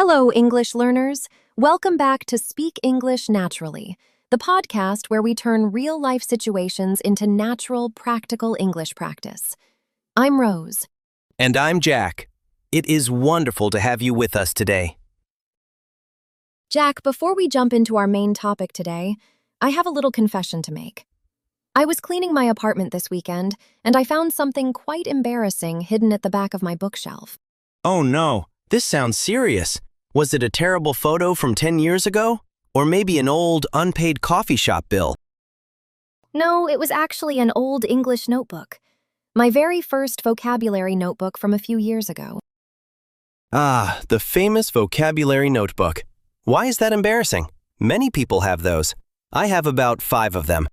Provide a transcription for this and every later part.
Hello, English learners. Welcome back to Speak English Naturally, the podcast where we turn real-life situations into natural, practical English practice. I'm Rose. And I'm Jack. It is wonderful to have you with us today. Jack, before we jump into our main topic today, I have a little confession to make. I was cleaning my apartment this weekend, and I found something quite embarrassing hidden at the back of my bookshelf. Oh no, this sounds serious. Was it a terrible photo from 10 years ago? Or maybe an old, unpaid coffee shop bill? No, it was actually an old English notebook. My very first vocabulary notebook from a few years ago. Ah, the famous vocabulary notebook. Why is that embarrassing? Many people have those. I have about 5 of them.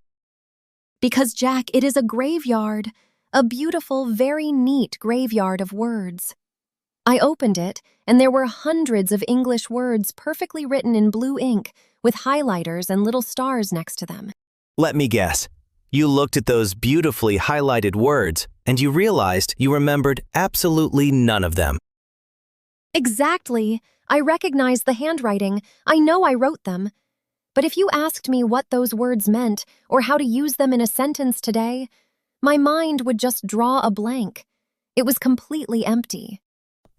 Because, Jack, it is a graveyard. A beautiful, very neat graveyard of words. I opened it, and there were hundreds of English words perfectly written in blue ink, with highlighters and little stars next to them. Let me guess. You looked at those beautifully highlighted words, and you realized you remembered absolutely none of them. Exactly. I recognized the handwriting. I know I wrote them. But if you asked me what those words meant, or how to use them in a sentence today, my mind would just draw a blank. It was completely empty.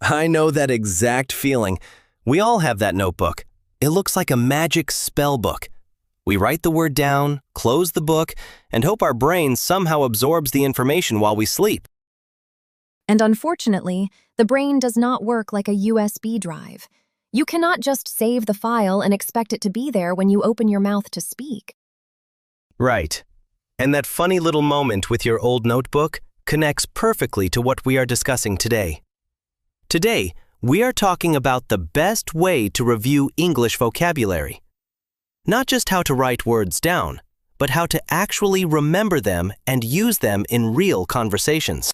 I know that exact feeling. We all have that notebook. It looks like a magic spell book. We write the word down, close the book, and hope our brain somehow absorbs the information while we sleep. And unfortunately, the brain does not work like a USB drive. You cannot just save the file and expect it to be there when you open your mouth to speak. Right. And that funny little moment with your old notebook connects perfectly to what we are discussing today. Today, we are talking about the best way to review English vocabulary. Not just how to write words down, but how to actually remember them and use them in real conversations.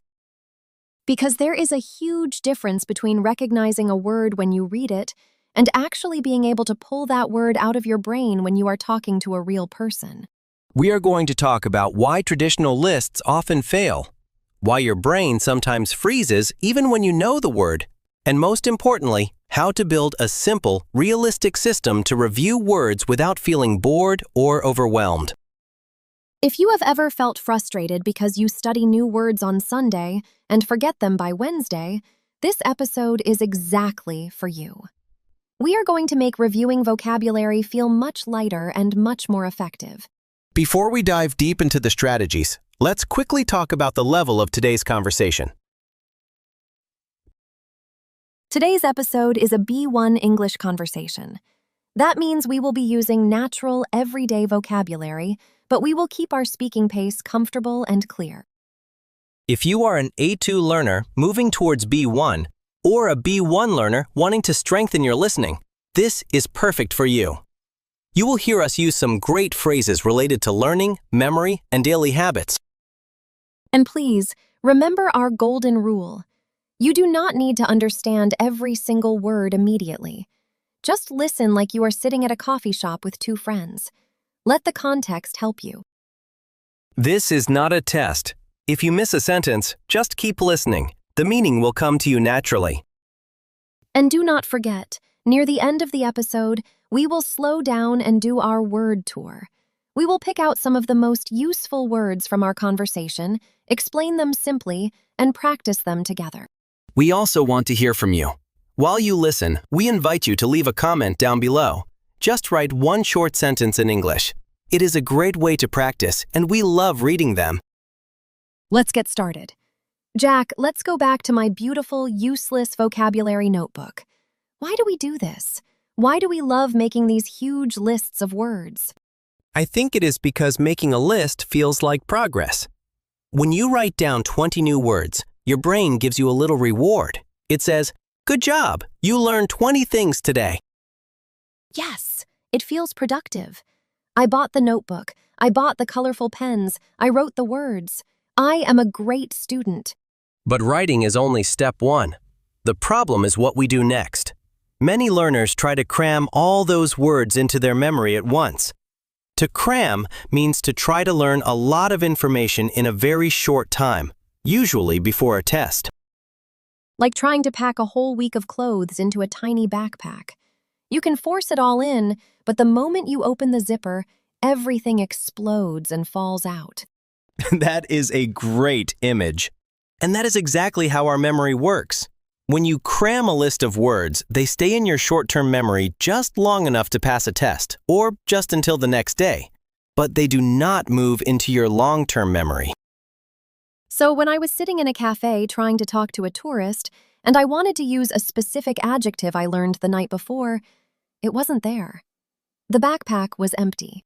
Because there is a huge difference between recognizing a word when you read it and actually being able to pull that word out of your brain when you are talking to a real person. We are going to talk about why traditional lists often fail, why your brain sometimes freezes even when you know the word, and most importantly, how to build a simple, realistic system to review words without feeling bored or overwhelmed. If you have ever felt frustrated because you study new words on Sunday and forget them by Wednesday, this episode is exactly for you. We are going to make reviewing vocabulary feel much lighter and much more effective. Before we dive deep into the strategies, let's quickly talk about the level of today's conversation. Today's episode is a B1 English conversation. That means we will be using natural, everyday vocabulary, but we will keep our speaking pace comfortable and clear. If you are an A2 learner moving towards B1, or a B1 learner wanting to strengthen your listening, this is perfect for you. You will hear us use some great phrases related to learning, memory, and daily habits. And please, remember our golden rule. You do not need to understand every single word immediately. Just listen like you are sitting at a coffee shop with 2 friends. Let the context help you. This is not a test. If you miss a sentence, just keep listening. The meaning will come to you naturally. And do not forget, near the end of the episode, we will slow down and do our word tour. We will pick out some of the most useful words from our conversation, explain them simply, and practice them together. We also want to hear from you. While you listen, we invite you to leave a comment down below. Just write one short sentence in English. It is a great way to practice, and we love reading them. Let's get started. Jack, let's go back to my beautiful, useless vocabulary notebook. Why do we do this? Why do we love making these huge lists of words? I think it is because making a list feels like progress. When you write down 20 new words, your brain gives you a little reward. It says, "Good job, you learned 20 things today." Yes, it feels productive. I bought the notebook. I bought the colorful pens. I wrote the words. I am a great student. But writing is only step 1. The problem is what we do next. Many learners try to cram all those words into their memory at once. To cram means to try to learn a lot of information in a very short time, usually before a test. like trying to pack a whole week of clothes into a tiny backpack. You can force it all in, but the moment you open the zipper, everything explodes and falls out. That is a great image. And that is exactly how our memory works. When you cram a list of words, they stay in your short-term memory just long enough to pass a test, or just until the next day. But they do not move into your long-term memory. So when I was sitting in a cafe trying to talk to a tourist, and I wanted to use a specific adjective I learned the night before, it wasn't there. The backpack was empty.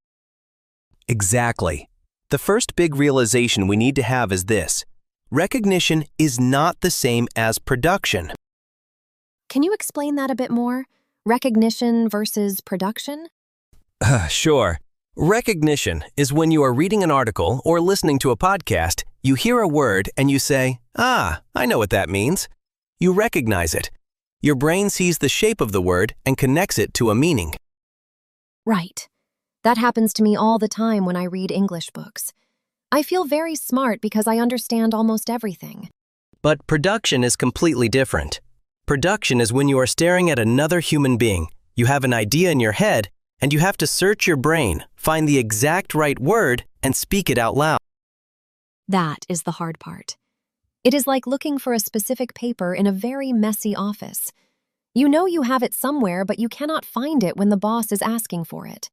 Exactly. The first big realization we need to have is this: recognition is not the same as production. Can you explain that a bit more? Recognition versus production? Sure. Recognition is when you are reading an article or listening to a podcast, you hear a word and you say, "Ah, I know what that means." You recognize it. Your brain sees the shape of the word and connects it to a meaning. Right. That happens to me all the time when I read English books. I feel very smart because I understand almost everything. But production is completely different. Production is when you are staring at another human being. You have an idea in your head, and you have to search your brain, find the exact right word, and speak it out loud. That is the hard part. It is like looking for a specific paper in a very messy office. You know you have it somewhere, but you cannot find it when the boss is asking for it.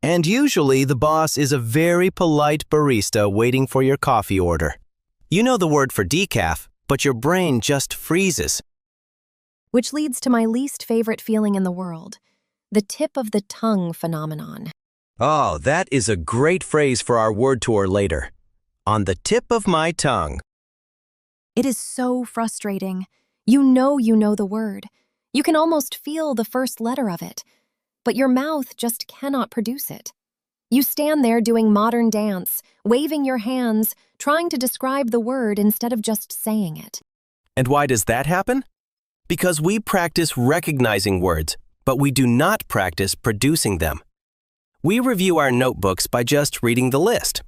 And usually the boss is a very polite barista waiting for your coffee order. You know the word for decaf, but your brain just freezes. Which leads to my least favorite feeling in the world, the tip of the tongue phenomenon. Oh, that is a great phrase for our word tour later. On the tip of my tongue. It is so frustrating. You know the word. You can almost feel the first letter of it, but your mouth just cannot produce it. You stand there doing modern dance, waving your hands, trying to describe the word instead of just saying it. And why does that happen? Because we practice recognizing words, but we do not practice producing them. We review our notebooks by just reading the list.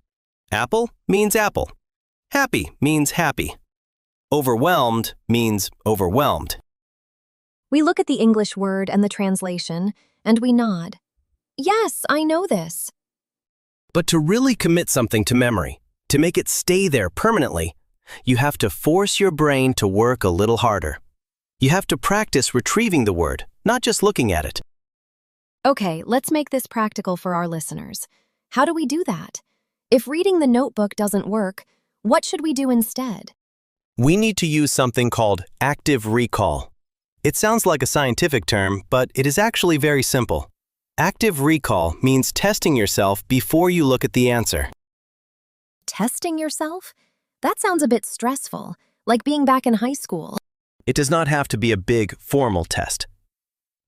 Apple means apple. Happy means happy. Overwhelmed means overwhelmed. We look at the English word and the translation, and we nod. Yes, I know this. But to really commit something to memory, to make it stay there permanently, you have to force your brain to work a little harder. You have to practice retrieving the word, not just looking at it. Okay, let's make this practical for our listeners. How do we do that? If reading the notebook doesn't work, what should we do instead? We need to use something called active recall. It sounds like a scientific term, but it is actually very simple. Active recall means testing yourself before you look at the answer. Testing yourself? That sounds a bit stressful, like being back in high school. It does not have to be a big, formal test.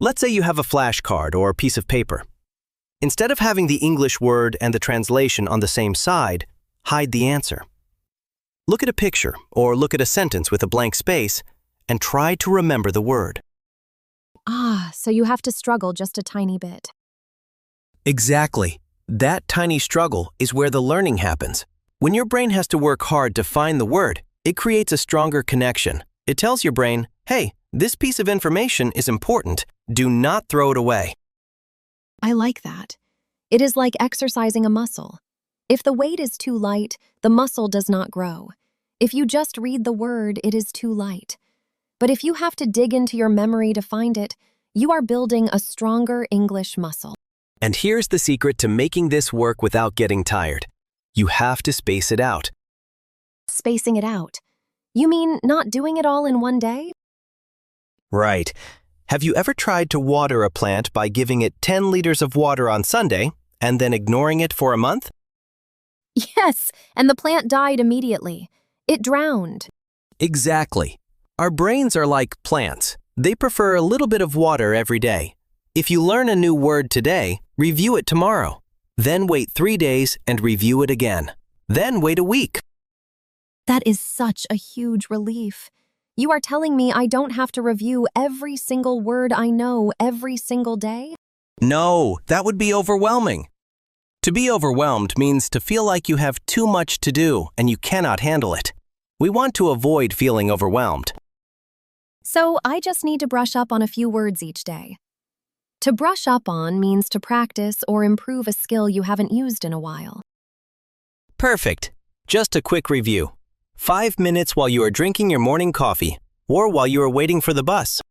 Let's say you have a flashcard or a piece of paper. Instead of having the English word and the translation on the same side, hide the answer. Look at a picture or look at a sentence with a blank space and try to remember the word. Ah, so you have to struggle just a tiny bit. Exactly. That tiny struggle is where the learning happens. When your brain has to work hard to find the word, it creates a stronger connection. It tells your brain, hey, this piece of information is important. Do not throw it away. I like that. It is like exercising a muscle. If the weight is too light, the muscle does not grow. If you just read the word, it is too light. But if you have to dig into your memory to find it, you are building a stronger English muscle. And here's the secret to making this work without getting tired. You have to space it out. Spacing it out. You mean not doing it all in one day? Right. Have you ever tried to water a plant by giving it 10 liters of water on Sunday and then ignoring it for a month? Yes, and the plant died immediately. It drowned. Exactly. Our brains are like plants. They prefer a little bit of water every day. If you learn a new word today, review it tomorrow. Then wait 3 days and review it again. Then wait a week. That is such a huge relief. You are telling me I don't have to review every single word I know every single day? No, that would be overwhelming. To be overwhelmed means to feel like you have too much to do and you cannot handle it. We want to avoid feeling overwhelmed. So I just need to brush up on a few words each day. To brush up on means to practice or improve a skill you haven't used in a while. Perfect. Just a quick review. 5 minutes while you are drinking your morning coffee or while you are waiting for the bus.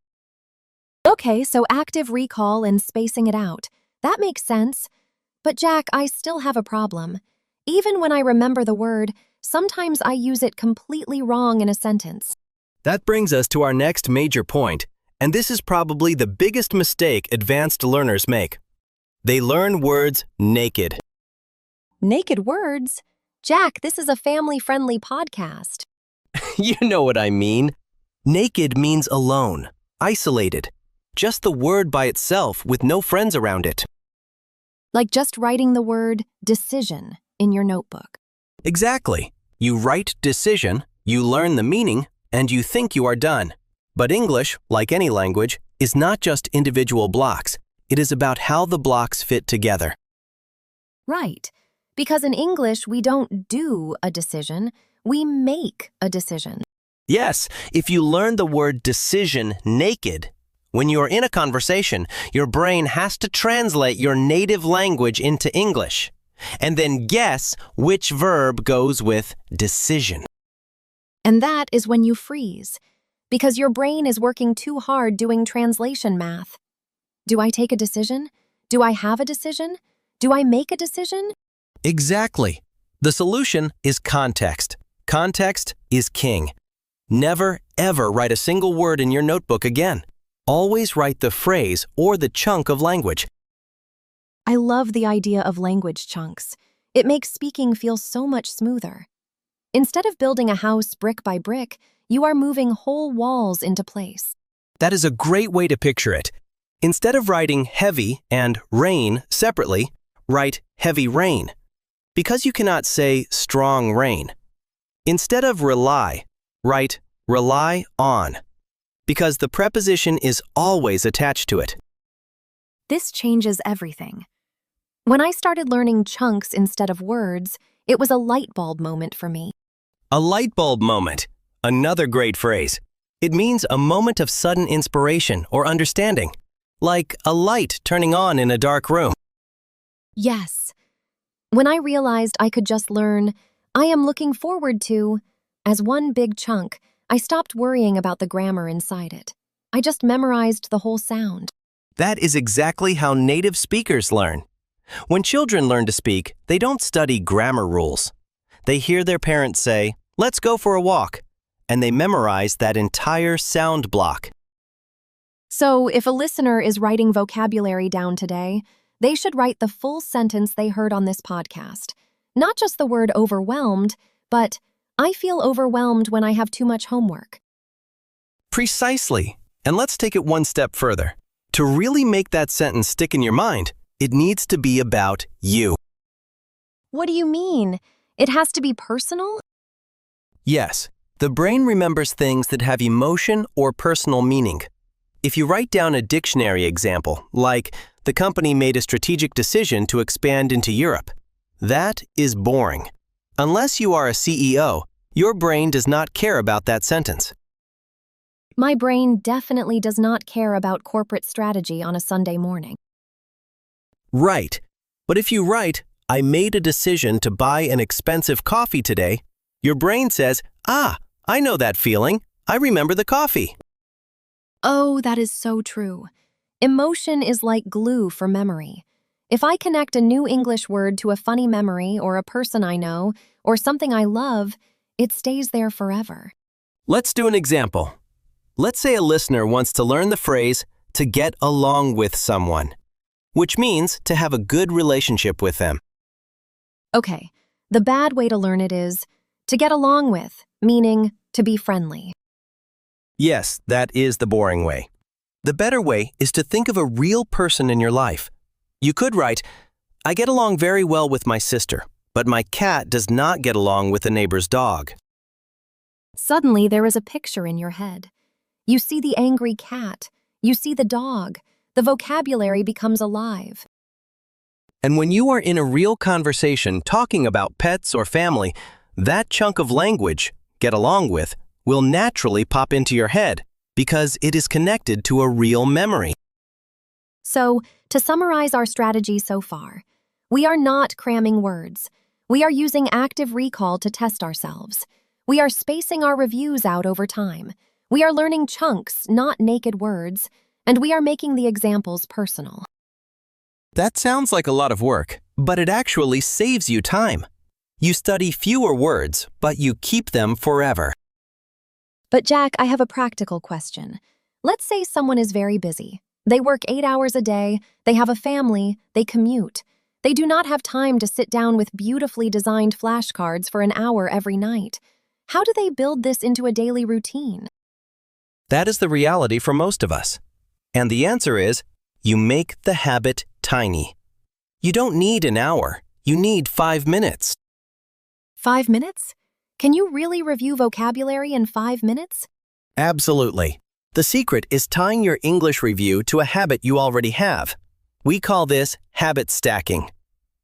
Okay, so active recall and spacing it out. That makes sense. But Jack, I still have a problem. Even when I remember the word, sometimes I use it completely wrong in a sentence. That brings us to our next major point, and this is probably the biggest mistake advanced learners make. They learn words naked. Naked words? Jack, this is a family-friendly podcast. You know what I mean. Naked means alone, isolated. Just the word by itself with no friends around it. Like just writing the word decision in your notebook. Exactly. You write decision, you learn the meaning, and you think you are done. But English, like any language, is not just individual blocks. It is about how the blocks fit together. Right. Because in English, we don't do a decision, we make a decision. Yes, if you learn the word decision naked, when you are in a conversation, your brain has to translate your native language into English, and then guess which verb goes with decision. And that is when you freeze, because your brain is working too hard doing translation math. Do I take a decision? Do I have a decision? Do I make a decision? Exactly. The solution is context. Context is king. Never, ever write a single word in your notebook again. Always write the phrase or the chunk of language. I love the idea of language chunks. It makes speaking feel so much smoother. Instead of building a house brick by brick, you are moving whole walls into place. That is a great way to picture it. Instead of writing heavy and rain separately, write heavy rain, because you cannot say strong rain. Instead of rely, write rely on, because the preposition is always attached to it. This changes everything. When I started learning chunks instead of words, it was a light bulb moment for me. A light bulb moment, another great phrase. It means a moment of sudden inspiration or understanding, like a light turning on in a dark room. Yes. When I realized I could just learn, I am looking forward to, as one big chunk, I stopped worrying about the grammar inside it. I just memorized the whole sound. That is exactly how native speakers learn. When children learn to speak, they don't study grammar rules. They hear their parents say, "Let's go for a walk," and they memorize that entire sound block. So if a listener is writing vocabulary down today, they should write the full sentence they heard on this podcast. Not just the word overwhelmed, but I feel overwhelmed when I have too much homework. Precisely. And let's take it one step further. To really make that sentence stick in your mind, it needs to be about you. What do you mean? It has to be personal? Yes, the brain remembers things that have emotion or personal meaning. If you write down a dictionary example, like the company made a strategic decision to expand into Europe, that is boring. Unless you are a CEO, your brain does not care about that sentence. My brain definitely does not care about corporate strategy on a Sunday morning. Right. But if you write, "I made a decision to buy an expensive coffee today," your brain says, "Ah, I know that feeling. I remember the coffee." Oh, that is so true. Emotion is like glue for memory. If I connect a new English word to a funny memory or a person I know or something I love, it stays there forever. Let's do an example. Let's say a listener wants to learn the phrase "to get along with someone," which means to have a good relationship with them. Okay, the bad way to learn it is to get along with, meaning to be friendly. Yes, that is the boring way. The better way is to think of a real person in your life. You could write, "I get along very well with my sister, but my cat does not get along with the neighbor's dog." Suddenly, there is a picture in your head. You see the angry cat. You see the dog. The vocabulary becomes alive. And when you are in a real conversation talking about pets or family, that chunk of language, "get along with," will naturally pop into your head, because it is connected to a real memory. So, to summarize our strategy so far, we are not cramming words. We are using active recall to test ourselves. We are spacing our reviews out over time. We are learning chunks, not naked words, and we are making the examples personal. That sounds like a lot of work, but it actually saves you time. You study fewer words, but you keep them forever. But Jack, I have a practical question. Let's say someone is very busy. They work 8 hours a day, they have a family, they commute. They do not have time to sit down with beautifully designed flashcards for an hour every night. How do they build this into a daily routine? That is the reality for most of us. And the answer is, you make the habit tiny. You don't need an hour. You need 5 minutes. 5 minutes? Can you really review vocabulary in 5 minutes? Absolutely. The secret is tying your English review to a habit you already have. We call this habit stacking.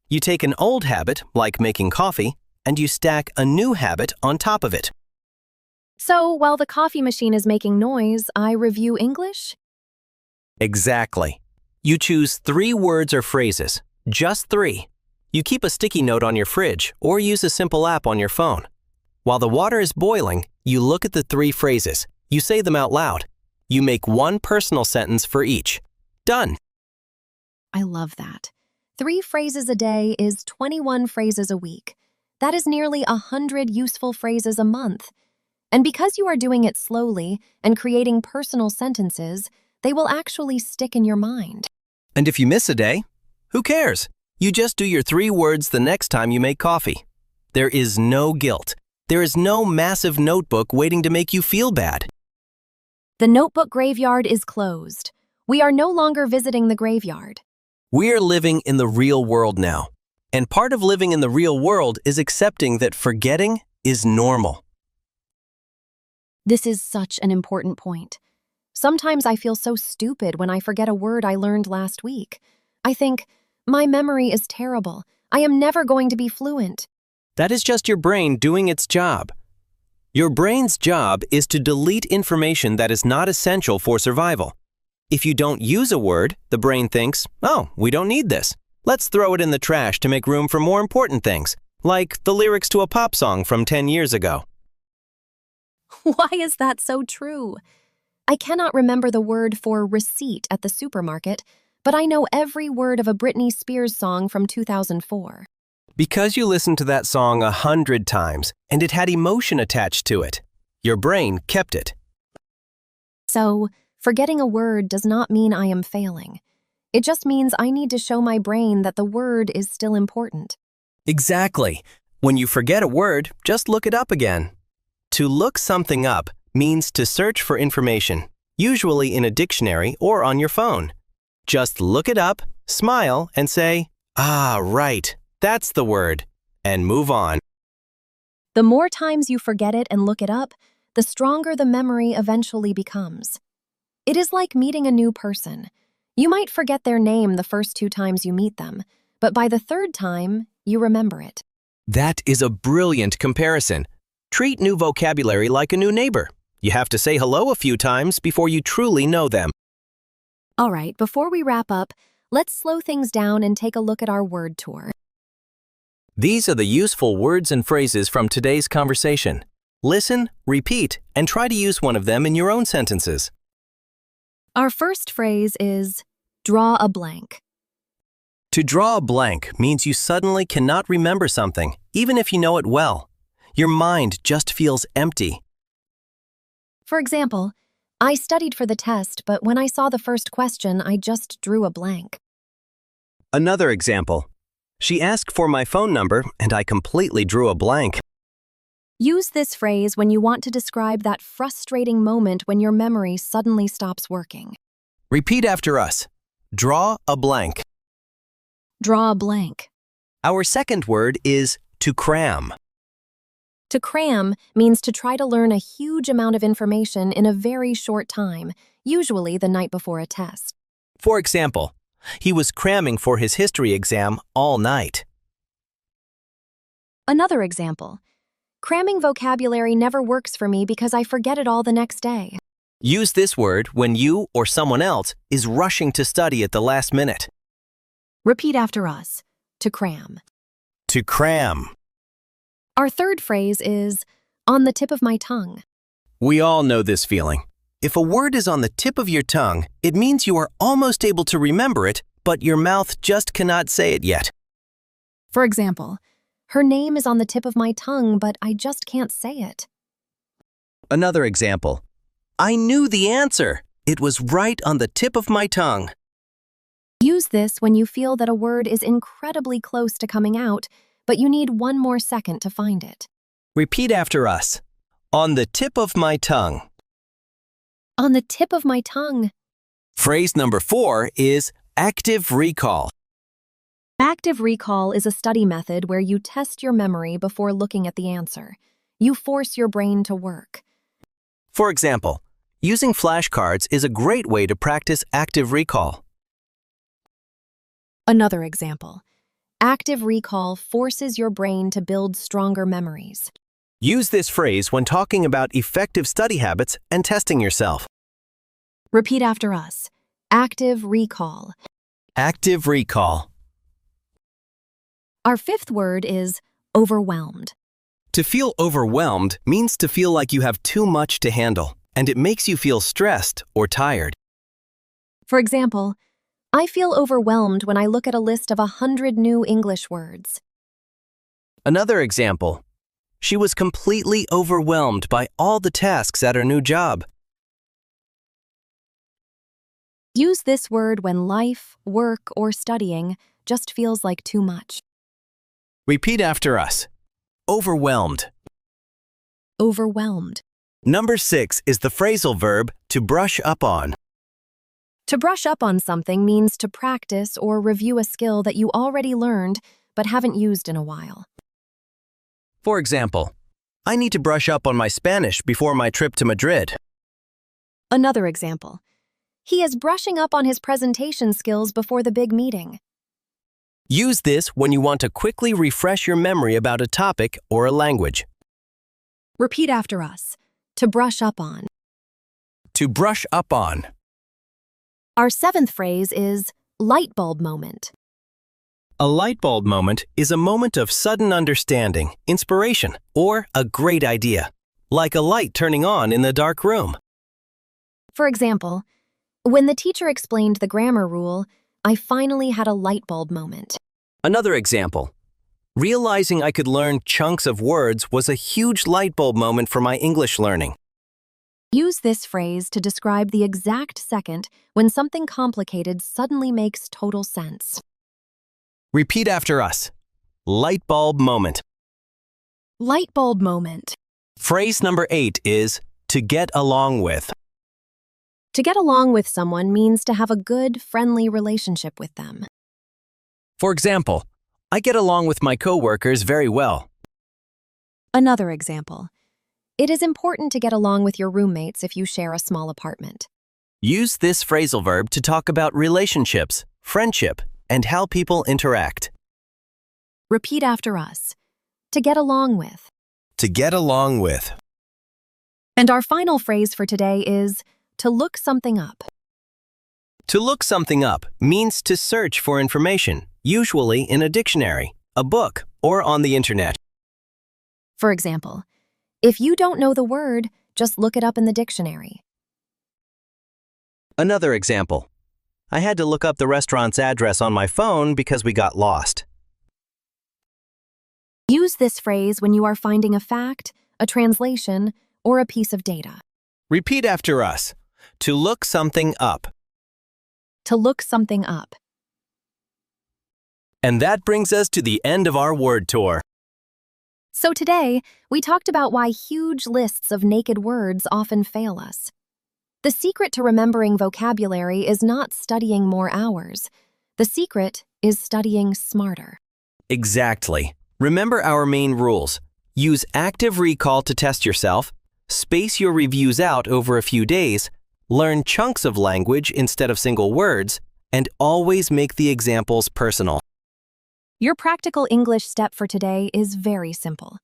You take an old habit, like making coffee, and you stack a new habit on top of it. So, while the coffee machine is making noise, I review English? Exactly. You choose 3 words or phrases, just 3. You keep a sticky note on your fridge or use a simple app on your phone. While the water is boiling, you look at the 3 phrases. You say them out loud. You make 1 personal sentence for each. Done. I love that. 3 phrases a day is 21 phrases a week. That is nearly 100 useful phrases a month. And because you are doing it slowly and creating personal sentences, they will actually stick in your mind. And if you miss a day, who cares? You just do your 3 words the next time you make coffee. There is no guilt. There is no massive notebook waiting to make you feel bad. The notebook graveyard is closed. We are no longer visiting the graveyard. We are living in the real world now. And part of living in the real world is accepting that forgetting is normal. This is such an important point. Sometimes I feel so stupid when I forget a word I learned last week. I think, my memory is terrible. I am never going to be fluent. That is just your brain doing its job. Your brain's job is to delete information that is not essential for survival. If you don't use a word, the brain thinks, oh, we don't need this. Let's throw it in the trash to make room for more important things, like the lyrics to a pop song from 10 years ago. Why is that so true? I cannot remember the word for receipt at the supermarket, but I know every word of a Britney Spears song from 2004. Because you listened to that song 100 times and it had emotion attached to it, your brain kept it. So, forgetting a word does not mean I am failing. It just means I need to show my brain that the word is still important. Exactly. When you forget a word, just look it up again. To look something up means to search for information, usually in a dictionary or on your phone. Just look it up, smile, and say, ah, right, that's the word, and move on. The more times you forget it and look it up, the stronger the memory eventually becomes. It is like meeting a new person. You might forget their name the first 2 times you meet them, but by the 3rd time, you remember it. That is a brilliant comparison. Treat new vocabulary like a new neighbor. You have to say hello a few times before you truly know them. All right, before we wrap up, let's slow things down and take a look at our word tour. These are the useful words and phrases from today's conversation. Listen, repeat, and try to use one of them in your own sentences. Our first phrase is, draw a blank. To draw a blank means you suddenly cannot remember something, even if you know it well. Your mind just feels empty. For example, I studied for the test, but when I saw the first question, I just drew a blank. Another example. She asked for my phone number, and I completely drew a blank. Use this phrase when you want to describe that frustrating moment when your memory suddenly stops working. Repeat after us. Draw a blank. Draw a blank. Our second word is to cram. To cram means to try to learn a huge amount of information in a very short time, usually the night before a test. For example, he was cramming for his history exam all night. Another example. Cramming vocabulary never works for me because I forget it all the next day. Use this word when you or someone else is rushing to study at the last minute. Repeat after us. To cram. To cram. Our third phrase is on the tip of my tongue. We all know this feeling. If a word is on the tip of your tongue, it means you are almost able to remember it, but your mouth just cannot say it yet. For example, her name is on the tip of my tongue, but I just can't say it. Another example. I knew the answer. It was right on the tip of my tongue. Use this when you feel that a word is incredibly close to coming out, but you need one more second to find it. Repeat after us. On the tip of my tongue. On the tip of my tongue. Phrase number 4 is active recall. Active recall is a study method where you test your memory before looking at the answer. You force your brain to work. For example, using flashcards is a great way to practice active recall. Another example. Active recall forces your brain to build stronger memories. Use this phrase when talking about effective study habits and testing yourself. Repeat after us. Active recall. Active recall. Our fifth word is overwhelmed. To feel overwhelmed means to feel like you have too much to handle, and it makes you feel stressed or tired. For example, I feel overwhelmed when I look at a list of 100 new English words. Another example. She was completely overwhelmed by all the tasks at her new job. Use this word when life, work, or studying just feels like too much. Repeat after us. Overwhelmed. Overwhelmed. Number 6 is the phrasal verb to brush up on. To brush up on something means to practice or review a skill that you already learned but haven't used in a while. For example, I need to brush up on my Spanish before my trip to Madrid. Another example. He is brushing up on his presentation skills before the big meeting. Use this when you want to quickly refresh your memory about a topic or a language. Repeat after us. To brush up on. To brush up on. Our seventh phrase is light bulb moment. A light bulb moment is a moment of sudden understanding, inspiration, or a great idea, like a light turning on in the dark room. For example, when the teacher explained the grammar rule, I finally had a light bulb moment. Another example. Realizing I could learn chunks of words was a huge light bulb moment for my English learning. Use this phrase to describe the exact second when something complicated suddenly makes total sense. Repeat after us. Light bulb moment. Light bulb moment. Phrase number 8 is to get along with. To get along with someone means to have a good, friendly relationship with them. For example, I get along with my coworkers very well. Another example. It is important to get along with your roommates if you share a small apartment. Use this phrasal verb to talk about relationships, friendship, and how people interact. Repeat after us. To get along with. To get along with. And our final phrase for today is to look something up. To look something up means to search for information, usually in a dictionary, a book, or on the internet. For example, if you don't know the word, just look it up in the dictionary. Another example. I had to look up the restaurant's address on my phone because we got lost. Use this phrase when you are finding a fact, a translation, or a piece of data. Repeat after us. To look something up. To look something up. And that brings us to the end of our word tour. So today, we talked about why huge lists of naked words often fail us. The secret to remembering vocabulary is not studying more hours. The secret is studying smarter. Exactly. Remember our main rules. Use active recall to test yourself, space your reviews out over a few days, learn chunks of language instead of single words, and always make the examples personal. Your practical English step for today is very simple.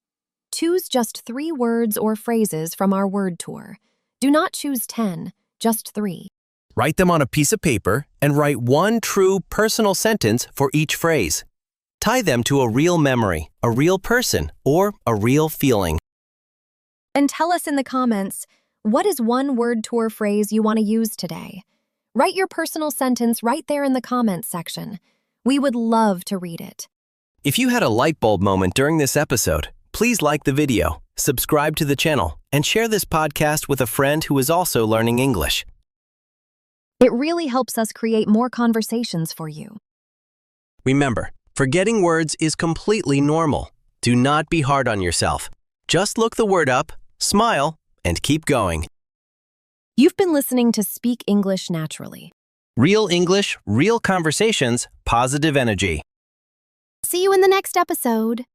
Choose just 3 words or phrases from our word tour. Do not choose 10, just 3. Write them on a piece of paper and write one true personal sentence for each phrase. Tie them to a real memory, a real person, or a real feeling. And tell us in the comments, what is one word tour phrase you want to use today? Write your personal sentence right there in the comments section. We would love to read it. If you had a light bulb moment during this episode, please like the video, subscribe to the channel, and share this podcast with a friend who is also learning English. It really helps us create more conversations for you. Remember, forgetting words is completely normal. Do not be hard on yourself. Just look the word up, smile, and keep going. You've been listening to Speak English Naturally. Real English, real conversations, positive energy. See you in the next episode.